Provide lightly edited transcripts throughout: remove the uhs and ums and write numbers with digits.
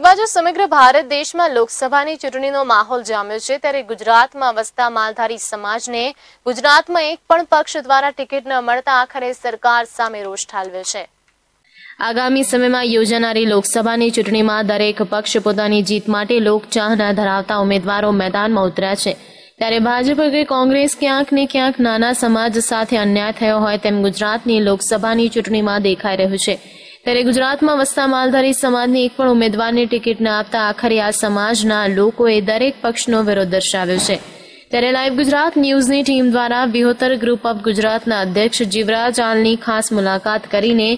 બાજુ સમગ્ર ભારત દેશમાં લોકસભાની ચૂંટણીનો માહોલ જામ્યો છે, ત્યારે ગુજરાતમાં વસતા માલધારી સમાજને ગુજરાતમાં એક પણ પક્ષ દ્વારા ટિકિટ ન મળતા આખરે સરકાર સામે રોષ ઠાલવ્યો છે। આગામી સમયમાં યોજાનારી લોકસભાની ચૂંટણીમાં દરેક પક્ષ પોતાની જીત માટે લોકચાહના ધરાવતા ઉમેદવારો મેદાનમાં ઉતર્યા છે, ત્યારે ભાજપ કે કોંગ્રેસ ક્યાંક ને ક્યાંક નાના સમાજ સાથે અન્યાય થયો હોય તેમ ગુજરાતની લોકસભાની ચૂંટણીમાં દેખાઈ રહ્યું છે। ત્યારે ગુજરાતમાં વસતા માલધારી સમાજની એક પણ ઉમેદવારને ટિકિટ ન આપતા આખરે આ સમાજના લોકોએ દરેક પક્ષનો વિરોધ દર્શાવ્યો છે। ત્યારે લાઈવ ગુજરાત ન્યૂઝની ટીમ દ્વારા વિહોતર ગ્રુપ ઓફ ગુજરાતના અધ્યક્ષ જીવરાજ આલની ખાસ મુલાકાત કરીને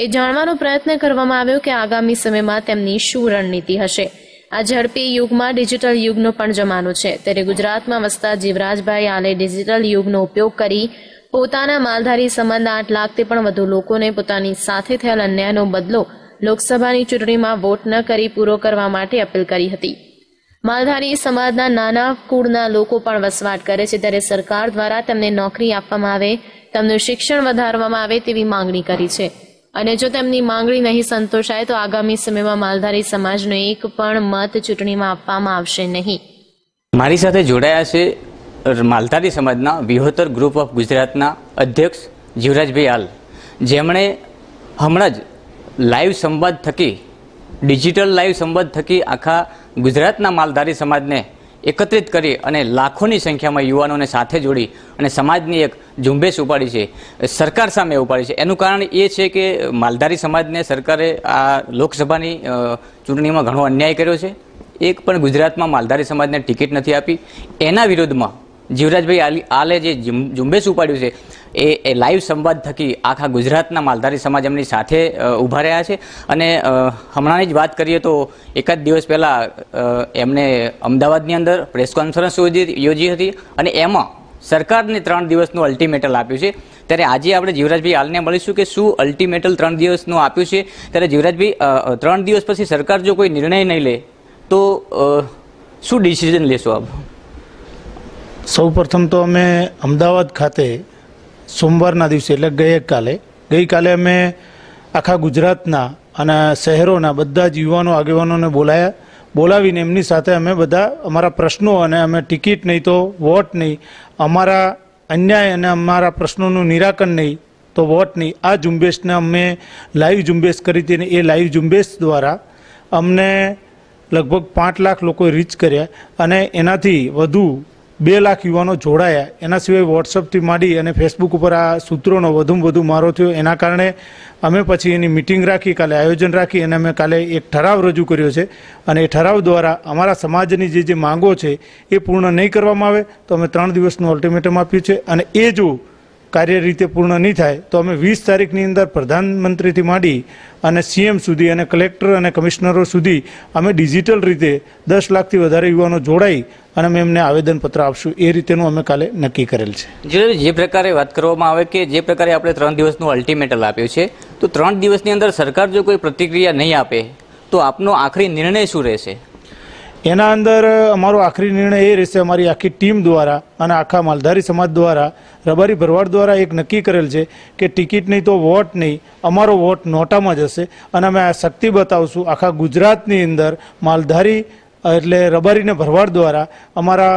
એ જાણવાનો પ્રયત્ન કરવામાં આવ્યો કે આગામી સમયમાં તેમની શું રણનીતિ હશે। આ ઝડપી યુગમાં ડિજિટલ યુગનો પણ જમાનો છે, ત્યારે ગુજરાતમાં વસતા જીવરાજભાઈ આલે ડિજિટલ યુગનો ઉપયોગ કરી પોતાના માલધારી સમાજના 8 લાખથી પણ વધુ લોકોને પોતાની સાથે થયેલ અન્યાયનો બદલો લોકસભાની ચૂંટણીમાં વોટ ન કરી પૂરો કરવા માટે અપીલ કરી હતી। માલધારી સમાજના નાના કુળના લોકો પણ વસવાટ કરે છે, ત્યારે સરકાર દ્વારા તેમને નોકરી આપવામાં આવે, તેમનું શિક્ષણ વધારવામાં આવે તેવી માંગણી કરી છે, અને જો તેમની માંગણી નહીં સંતોષાય તો આગામી સમયમાં માલધારી સમાજનો એક પણ મત ચૂંટણીમાં આપવામાં આવશે નહીં। મારી સાથે જોડાયા છે માલધારી સમાજના વિહોતર ગ્રુપ ઓફ ગુજરાતના અધ્યક્ષ જીવરાજભાઈ આલ, જેમણે હમણાં જ લાઈવ સંવાદ થકી ડિજિટલ લાઈવ સંવાદ થકી આખા ગુજરાતના માલધારી સમાજને એકત્રિત કરી અને લાખોની સંખ્યામાં યુવાનોને સાથે જોડી અને સમાજની એક ઝુંબેશ ઉપાડી છે, સરકાર સામે ઉપાડી છે। એનું કારણ એ છે કે માલધારી સમાજને સરકારે આ લોકસભાની ચૂંટણીમાં ઘણો અન્યાય કર્યો છે। એક પણ ગુજરાતમાં માલધારી સમાજને ટિકિટ નથી આપી। એના વિરોધમાં જીવરાજભાઈ આલે જે ઝુંબેશ ઉપાડ્યું છે એ લાઈવ સંવાદ થકી આખા ગુજરાતના માલધારી સમાજ એમની સાથે ઊભા રહ્યા છે। અને હમણાંની જ વાત કરીએ તો એકાદ દિવસ પહેલાં એમને અમદાવાદની અંદર પ્રેસ કોન્ફરન્સ યોજી હતી અને એમાં સરકારને 3 દિવસનું અલ્ટિમેટમ આપ્યું છે। ત્યારે આજે આપણે જીવરાજભાઈ આલને મળીશું કે શું અલ્ટિમેટમ 3 દિવસનું આપ્યું છે। ત્યારે જીવરાજભાઈ, 3 દિવસ પછી સરકાર જો કોઈ નિર્ણય નહીં લે તો શું ડિસિઝન લેશો આપ? સૌપ્રથમ તો અમે અમદાવાદ ખાતે સોમવારના દિવસે એટલે ગઈકાલે અમે આખા ગુજરાતના અને શહેરોના બધા જ યુવાનો આગેવાનોને બોલાવીને એમની સાથે અમે બધા અમારા પ્રશ્નો અને અમે ટિકિટ નહીં તો વોટ નહીં, અમારા અન્યાય અને અમારા પ્રશ્નોનું નિરાકરણ નહીં તો વોટ નહીં, આ ઝુંબેશને અમે લાઈવ ઝુંબેશ કરી હતી અને એ લાઈવ ઝુંબેશ દ્વારા અમને લગભગ 5 લાખ લોકોએ રીચ કર્યા અને એનાથી વધુ 2 લાખ યુવાનો જોડાયા। એના સિવાય વોટ્સઅપથી માંડી અને ફેસબુક ઉપર આ સૂત્રોનો વધુમાં વધુ મારો થયો। એના કારણે અમે પછી એની મિટિંગ રાખી, કાલે આયોજન રાખી અને અમે કાલે એક ઠરાવ રજૂ કર્યો છે અને એ ઠરાવ દ્વારા અમારા સમાજની જે માંગો છે એ પૂર્ણ નહીં કરવામાં આવે તો અમે 3 દિવસનું અલ્ટિમેટમ આપ્યું છે અને એ જો કાર્ય રીતે પૂર્ણ નહીં થાય તો અમે 20 તારીખની અંદર પ્રધાનમંત્રીથી માંડી અને સીએમ સુધી અને કલેક્ટર અને કમિશનરો સુધી અમે ડિજિટલ રીતે 10 લાખથી વધારે યુવાનો જોડાઈ અને અમે એમને આવેદનપત્ર આપશું, એ રીતેનું અમે કાલે નક્કી કરેલ છે। જે પ્રકારે વાત કરવામાં આવે કે જે પ્રકારે આપણે 3 દિવસનું અલ્ટિમેટમ આપ્યું છે તો 3 દિવસની અંદર સરકાર જો કોઈ પ્રતિક્રિયા નહીં આપે તો આપનો આખરી નિર્ણય શું રહેશે? એના અંદર અમારો આખરી નિર્ણય એ રહેશે, અમારી આખી ટીમ દ્વારા અને આખા માલધારી સમાજ દ્વારા રબારી ભરવાડ દ્વારા એક નક્કી કરેલ છે કે ટિકિટ નહીં તો વોટ નહીં, અમારો વોટ નોટામાં જશે અને અમે આ શક્તિ બતાવશું। આખા ગુજરાતની અંદર માલધારી એટલે રબારીને ભરવાડ દ્વારા અમારા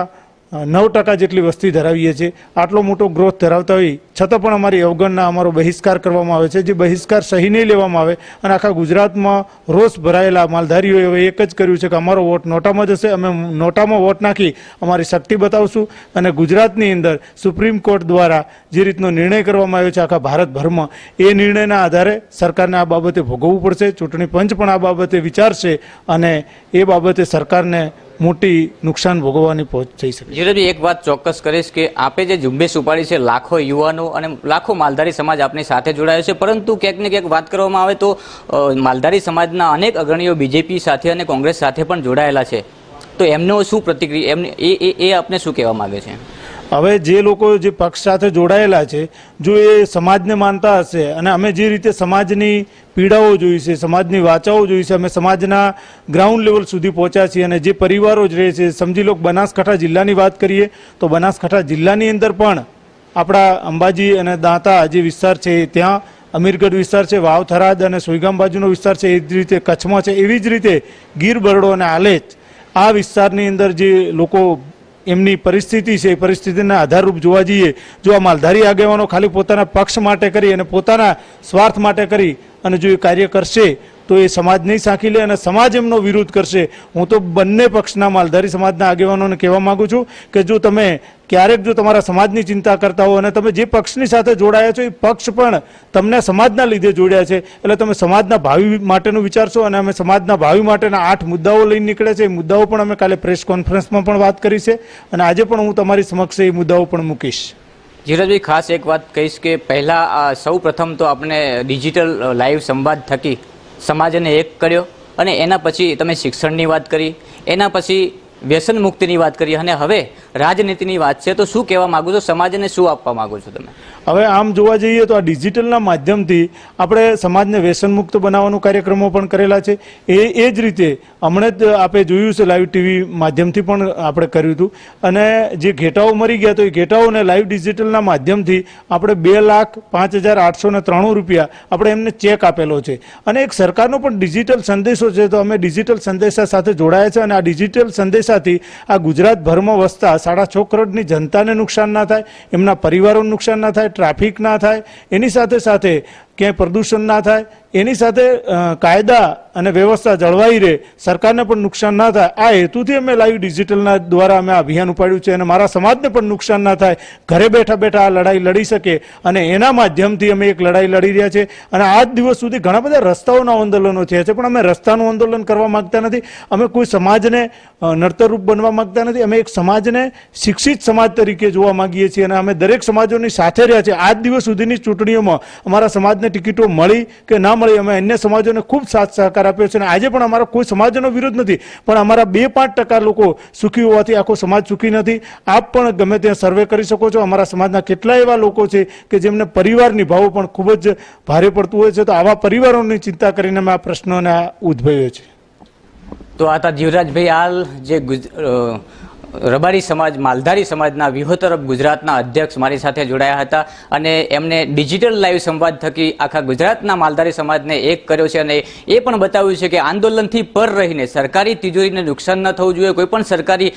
9% જેટલી વસ્તી ધરાવીએ છીએ। આટલો મોટો ગ્રોથ ધરાવતા હોય છતાં પણ અમારી અવગણના, અમારો બહિષ્કાર કરવામાં આવે છે, જે બહિષ્કાર સહી નહીં લેવામાં આવે અને આખા ગુજરાતમાં રોષ ભરાયેલા માલધારીઓએ હવે એક જ કર્યું છે કે અમારો વોટ નોટામાં જશે, અમે નોટામાં વોટ નાખી અમારી શક્તિ બતાવશું અને ગુજરાતની અંદર સુપ્રીમ કોર્ટ દ્વારા જે રીતનો નિર્ણય કરવામાં આવ્યો છે આખા ભારતભરમાં એ નિર્ણયના આધારે સરકારને આ બાબતે ભોગવવું પડશે। ચૂંટણી પંચ પણ આ બાબતે વિચારશે અને એ બાબતે સરકારને મોટી નુકસાન ભોગવવાની પહોંચ થઈ શકે। જીવરાજભાઈ, એક વાત ચોક્કસ કરીશ કે આપે જે ઝુંબેશ ઉપાડી છે, લાખો યુવાનો અને લાખો માલધારી સમાજ આપની સાથે જોડાયો છે, પરંતુ ક્યાંક ને ક્યાંક વાત કરવામાં આવે તો માલધારી સમાજના અનેક અગ્રણીઓ બીજેપી સાથે અને કોંગ્રેસ સાથે પણ જોડાયેલા છે, તો એમનો શું પ્રતિક્રિયા, એમને એ આપને શું કહેવા માંગે છે? હવે જે લોકો જે પક્ષ સાથે જોડાયેલા છે જો એ સમાજને માનતા હશે અને અમે જે રીતે સમાજની પીડાઓ જોઈ છે, સમાજની વાચાઓ જોઈ છે, અમે સમાજના ગ્રાઉન્ડ લેવલ સુધી પહોંચ્યા છીએ અને જે પરિવારો જ રહે છે, સમજી લો બનાસકાંઠા જિલ્લાની વાત કરીએ તો બનાસકાંઠા જિલ્લાની અંદર પણ આપણા અંબાજી અને દાંતા જે વિસ્તાર છે ત્યાં અમીરગઢ વિસ્તાર છે, વાવ થરાદ અને સોયગામ બાજુનો વિસ્તાર છે, એ જ રીતે કચ્છમાં છે, એવી જ રીતે ગીર બરડો અને આલેચ આ વિસ્તારની અંદર જે લોકો એમની પરિસ્થિતિ છે એ પરિસ્થિતિના આધારરૂપ જોવા જઈએ, જો આ માલધારી આગેવાનો ખાલી પોતાના પક્ષ માટે કરી અને પોતાના સ્વાર્થ માટે કરી અને જો એ કાર્ય કરશે તો એ સમાજ નહીં સાંખી લે અને સમાજ એમનો વિરોધ કરશે. હું તો બંને પક્ષના માલધારી સમાજના આગેવાનોને કહેવા માંગુ છું કે જો તમે ક્યારેક જો તમારા સમાજની ચિંતા કરતા હો અને તમે જે પક્ષની સાથે જોડાયા છો એ પક્ષ પણ તમને સમાજના લીધે જોડ્યા છે, એટલે તમે સમાજના ભાવિ માટેનું વિચારશો. અને અમે સમાજના ભાવિ માટેના 8 મુદ્દાઓ લઈને નીકળે છે. એ મુદ્દાઓ પણ અમે કાલે પ્રેસ કોન્ફરન્સમાં પણ વાત કરી છે અને આજે પણ હું તમારી સમક્ષ એ મુદ્દાઓ પણ મૂકીશ. જીવરાજભાઈ, ખાસ એક વાત કહીશ કે પહેલાં સૌ પ્રથમ તો આપણે ડિજિટલ લાઈવ સંવાદ થકી સમાજને એક કર્યો અને એના પછી તમે શિક્ષણની વાત કરી, એના પછી વ્યસન મુક્તિની વાત કરી અને હવે રાજનીતિની વાત છે. તો શું કહેવા માંગો છો? સમાજને શું આપવા માંગો છો તમે? હવે આમ જોવા જઈએ તો આ ડિજિટલના માધ્યમથી આપણે સમાજને વ્યસન મુક્ત બનાવવાનું કાર્યક્રમો પણ કરેલા છે. એ જ રીતે હમણાં જ આપણે જોયું છે લાઈવ ટીવી માધ્યમથી પણ આપણે કર્યું હતું અને જે ઘેટાઓ મરી ગયા તો એ ઘેટાઓને લાઈવ ડિજિટલના માધ્યમથી આપણે 2,05,893 રૂપિયા આપણે એમને ચેક આપેલો છે. અને એક સરકારનો પણ ડિજિટલ સંદેશો છે, તો અમે ડિજિટલ સંદેશા સાથે જોડાયા છે અને આ ડિજિટલ સંદેશાથી આ ગુજરાતભરમાં વસતા 6.5 કરોડની જનતાને નુકસાન ના થાય, એમના પરિવારોને નુકસાન ના થાય, ટ્રાફિક ના થાય, એની સાથે સાથે ક્યાંય પ્રદૂષણ ના થાય, એની સાથે કાયદા અને વ્યવસ્થા જળવાઈ રહે, સરકારને પણ નુકસાન ના થાય, આ હેતુથી અમે લાઈવ ડિજિટલના દ્વારા અમે અભિયાન ઉપાડ્યું છે અને મારા સમાજને પણ નુકસાન ના થાય, ઘરે બેઠા બેઠા આ લડાઈ લડી શકે અને એના માધ્યમથી અમે એક લડાઈ લડી રહ્યા છીએ. અને આજ દિવસ સુધી ઘણા બધા રસ્તાઓના આંદોલનો થયા છે, પણ અમે રસ્તાનું આંદોલન કરવા માંગતા નથી. અમે કોઈ સમાજને નડતરરૂપ બનવા માંગતા નથી. અમે એક સમાજને શિક્ષિત સમાજ તરીકે જોવા માંગીએ છીએ અને અમે દરેક સમાજોની સાથે રહ્યા છીએ. આજ દિવસ સુધીની ચૂંટણીઓમાં અમારા સમાજને ટિકિટો મળી કે ના મળી, અમે અન્ય સમાજોને ખૂબ સાથ સહકાર આપ્યો છે અને આજે પણ અમારો કોઈ સમાજનો વિરોધ નથી, પણ અમારા 2-5% લોકો સુખી હોવાથી આખો સમાજ સુખી નથી. આપ પણ ગમે ત્યાં સર્વે કરી શકો છો. અમારા સમાજના કેટલાય એવા લોકો છે કે જેમને પરિવાર નિભાવવો પણ ખૂબ જ ભારે પડતું હોય છે, તો આવા પરિવારોની ચિંતા કરીને અમે આ પ્રશ્નોને ઉદ્ભવ્યો છે. તો આ હતા જીવરાજભાઈ હાલ, જે રબારી સમાજ માલધારી સમાજના વ્યુહતરફ ગુજરાતના અધ્યક્ષ મારી સાથે જોડાયા હતા અને એમને ડિજિટલ લાઈવ સંવાદ થકી આખા ગુજરાતના માલધારી સમાજને એક કર્યો છે અને એ પણ બતાવ્યું છે કે આંદોલનથી પર રહીને સરકારી તિજોરીને નુકસાન ન થવું જોઈએ, કોઈ પણ સરકારી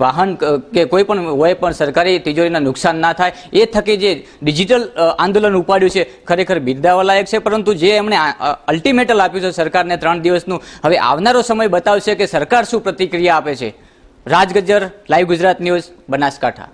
વાહન કે કોઈ પણ હોય પણ સરકારી તિજોરીને નુકસાન ના થાય, એ થકી જે ડિજિટલ આંદોલન ઉપાડ્યું છે ખરેખર બિરદાવવા લાયક છે. પરંતુ જે એમણે અલ્ટિમેટમ આપ્યું છે સરકારને 3 દિવસનું, હવે આવનારો સમય બતાવશે કે સરકાર શું પ્રતિક્રિયા આપે છે. રાજ ગજ્જર, લાઈવ ગુજરાત ન્યૂઝ, બનાસકાંઠા.